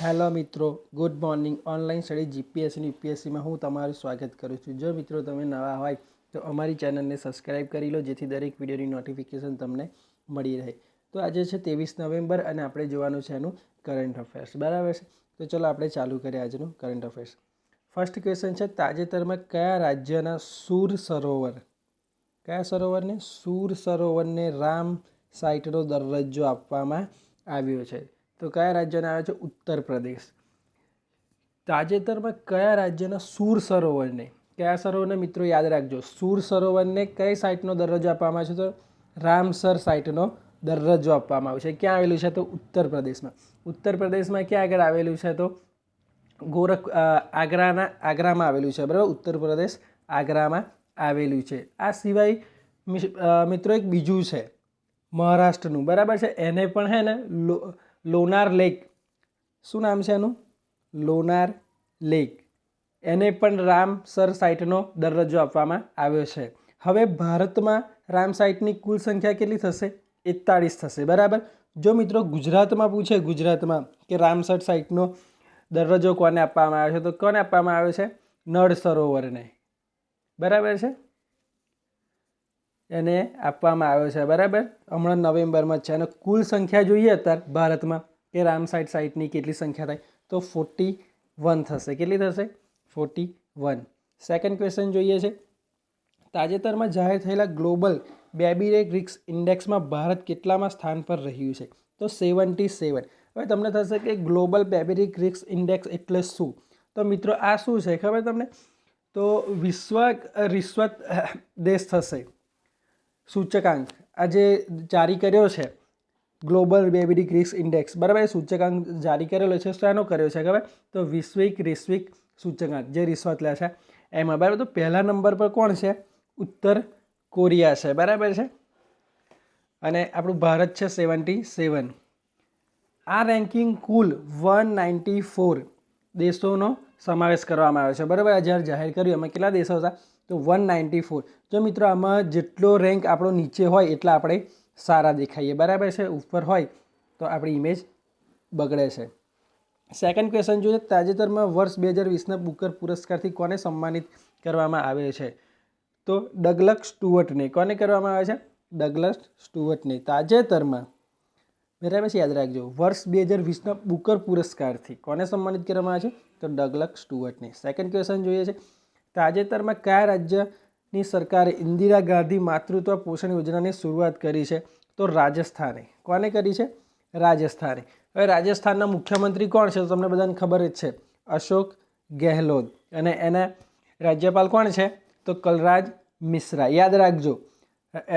Hello મિત્રો, good morning. Online study GPSC અને યુપીએસસીમાં હું તમારું સ્વાગત કરું છું. જો મિત્રો તમે નવા હોય તો અમારી ચેનલને સબસ્ક્રાઈબ કરી લો, જેથી દરેક વિડીયોની નોટિફિકેશન તમને મળી રહે. તો આજે છે 23 નવેમ્બર અને આપણે જોવાનું છે એનું કરંટ અફેર્સ, બરાબર છે. તો ચલો આપણે ચાલુ કરીએ આજનું કરંટ અફેર્સ. ફર્સ્ટ ક્વેશ્ચન છે, તાજેતરમાં કયા રાજ્યના સુર સરોવરને રામ સાઇટનો દરજ્જો આપવામાં આવ્યો છે? તો કયા રાજ્યને આવે છે? ઉત્તર પ્રદેશ. તાજેતરમાં કયા રાજ્યના સુર સરોવરને, કયા સરોવરને મિત્રો યાદ રાખજો, સુર સરોવરને કઈ સાઇટનો દરજ્જો આપવામાં આવ્યો છે? તો રામસર સાઇટનો દરજ્જો આપવામાં આવ્યો છે. ક્યાં આવેલું છે? તો ઉત્તર પ્રદેશમાં. ઉત્તર પ્રદેશમાં ક્યાં આગળ આવેલું છે? તો આગ્રામાં આવેલું છે, બરાબર. ઉત્તર પ્રદેશ આગ્રામાં આવેલું છે. આ સિવાય મિત્રો એક બીજું છે મહારાષ્ટ્રનું, બરાબર છે. એને પણ છે ને લોનાર લેક, શું નામ છે એનું? લોનાર લેક. એને પણ રામસર સાઇટનો દરજ્જો આપવામાં આવ્યો છે. હવે ભારતમાં રામ સાઇટની કુલ સંખ્યા કેટલી થશે? 41 થશે, બરાબર. જો મિત્રો ગુજરાતમાં પૂછે, ગુજરાતમાં કે રામસર સાઇટનો દરજ્જો કોને આપવામાં આવ્યો છે, તો કોને આપવામાં આવ્યો છે? નળ સરોવરને, બરાબર છે. એને આપવામાં આવ્યો છે, બરાબર. હમણાં નવેમ્બરમાં છે. અને કુલ સંખ્યા જોઈએ અત્યારે ભારતમાં કે રામ સાઇટની કેટલી સંખ્યા થાય, તો 41 થશે. કેટલી થશે? 41. સેકન્ડ ક્વેશ્ચન જોઈએ છે, તાજેતરમાં જાહેર થયેલા ગ્લોબલ બેબી રિસ્ક ઇન્ડેક્સમાં ભારત કેટલામાં સ્થાન પર રહ્યું છે? તો 77. હવે તમને થશે કે ગ્લોબલ બેબી રિસ્ક ઇન્ડેક્સ એટલે શું? તો મિત્રો આ શું છે ખબર તમને? તો વિશ્વ રિશ્વત દેશ થશે સૂચકાંક આ જે જારી કર્યો છે, ગ્લોબલ બેબી રિસ્ક ઇન્ડેક્સ, બરાબર. એ સૂચકાંક જારી કરેલો છે. શાનો કર્યો છે ખબર? તો વૈશ્વિક સૂચકાંક જે રિશ્વત લે છે એમાં, બરાબર. તો પહેલા નંબર પર કોણ છે? ઉત્તર કોરિયા છે, બરાબર છે. અને આપણું ભારત છે 77. આ રેન્કિંગ કુલ 194 દેશોનો સમાવેશ કરવામાં આવ્યો છે, બરાબર. જ્યારે જાહેર કર્યું એમાં કેટલા દેશો હતા? તો 194. જો મિત્રો આમાં જેટલો રેન્ક આપણો નીચે હોય એટલા આપણે સારા દેખાઈએ, બરાબર છે. ઉપર હોય તો આપણી ઇમેજ બગડે છે. સેકન્ડ ક્વેશ્ચન જોઈએ, તાજેતરમાં વર્ષ 2020ના બુકર પુરસ્કારથી કોને સન્માનિત કરવામાં આવે છે? તો ડગલસ સ્ટુઅર્ટને. કોને કરવામાં આવે છે? ડગલસ સ્ટુઅર્ટને. તાજેતરમાં, બરાબર છે, યાદ રાખજો, વર્ષ 2020ના બુકર પુરસ્કારથી કોને સન્માનિત કરવામાં આવે છે? તો ડગલસ સ્ટુઅર્ટને. સેકન્ડ ક્વેશ્ચન જોઈએ છે, તાજેતરમાં કયા રાજ્યની સરકારે ઇન્દિરા ગાંધી માતૃત્વ પોષણ યોજનાની શરૂઆત કરી છે? તો રાજસ્થાને. કોને કરી છે? રાજસ્થાને. હવે રાજસ્થાનના મુખ્યમંત્રી કોણ છે? તો તમને બધાને ખબર જ છે, અશોક ગેહલોત. અને એના રાજ્યપાલ કોણ છે? તો કલરાજ મિશ્રા. યાદ રાખજો,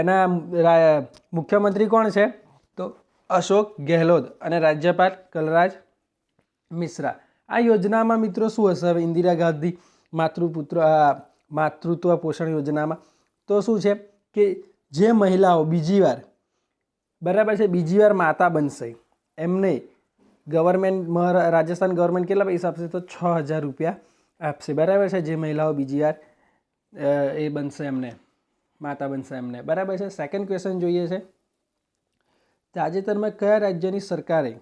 એના મુખ્યમંત્રી કોણ છે? તો અશોક ગેહલોત અને રાજ્યપાલ કલરાજ મિશ્રા. આ યોજનામાં મિત્રો શું હશે? હવે ઇન્દિરા ગાંધી માતૃત્વ પોષણ યોજનામાં તો શું છે કે જે મહિલાઓ બીજી વાર, બરાબર છે, બીજી વાર માતા બનશે એમને ગવર્મેન્ટ, રાજસ્થાન ગવર્મેન્ટ કેટલા પૈસા આપશે? તો 6000 રૂપિયા આપશે, બરાબર છે. જે મહિલાઓ બીજી વાર એ બનશે એમને, માતા બનશે એમને, બરાબર છે. સેકન્ડ ક્વેશ્ચન જોઈએ છે, તાજેતરમાં કયા રાજ્યની સરકારે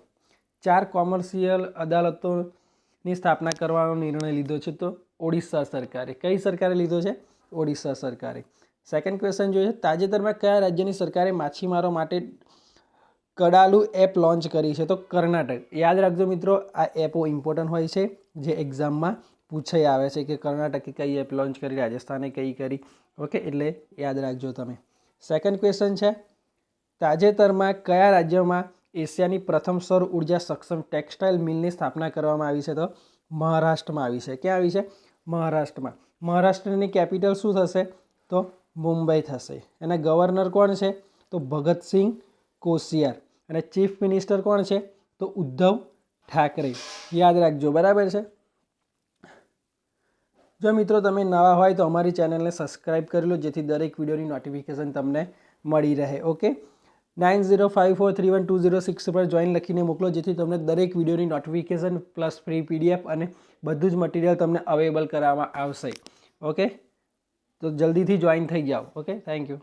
4 કોમર્શિયલ અદાલતોની સ્થાપના કરવાનો નિર્ણય લીધો છે? તો ઓડિશા સરકારે. કઈ સરકારે લીધો છે? ઓડિશા સરકારે. સેકન્ડ ક્વેશ્ચન જોઈએ છે, તાજેતરમાં કયા રાજ્યની સરકારે માછીમારો માટે કડાલુ એપ લોન્ચ કરી છે? તો કર્ણાટક. યાદ રાખજો મિત્રો, આ એપો ઇમ્પોર્ટન્ટ હોય છે, જે એક્ઝામમાં પૂછાઈ આવે છે કે કર્ણાટકે કઈ એપ લોન્ચ કરી, રાજસ્થાને કઈ કરી. ઓકે, એટલે યાદ રાખજો તમે. સેકન્ડ ક્વેશ્ચન છે, તાજેતરમાં કયા રાજ્યમાં એશિયાની પ્રથમ સૌર ઉર્જા સક્ષમ ટેક્સટાઇલ મિલની સ્થાપના કરવામાં આવી છે? તો મહારાષ્ટ્રમાં આવી છે. ક્યાં આવી છે? મહારાષ્ટ્રમાં. મહારાષ્ટ્રની કેપિટલ શું થશે? તો મુંબઈ થશે. એના ગવર્નર કોણ છે? તો ભગતસિંહ કોશિયાર. અને ચીફ મિનિસ્ટર કોણ છે? તો ઉદ્ધવ ઠાકરે. યાદ રાખજો, બરાબર છે. જો મિત્રો તમે નવા હોય તો અમારી ચેનલને સબસ્ક્રાઈબ કરી લો, જેથી દરેક વિડીયોની નોટિફિકેશન તમને મળી રહે. ઓકે, 9054312006 પર જોઈન લખીને મોકલો, જેથી તમને દરેક વિડીયોની નોટિફિકેશન પ્લસ ફ્રી PDF અને બધું જ મટીરિયલ તમને અવેલેબલ કરવામાં આવશે. ઓકે, તો જલ્દીથી જોઈન થઈ જાઓ. Okay, thank you.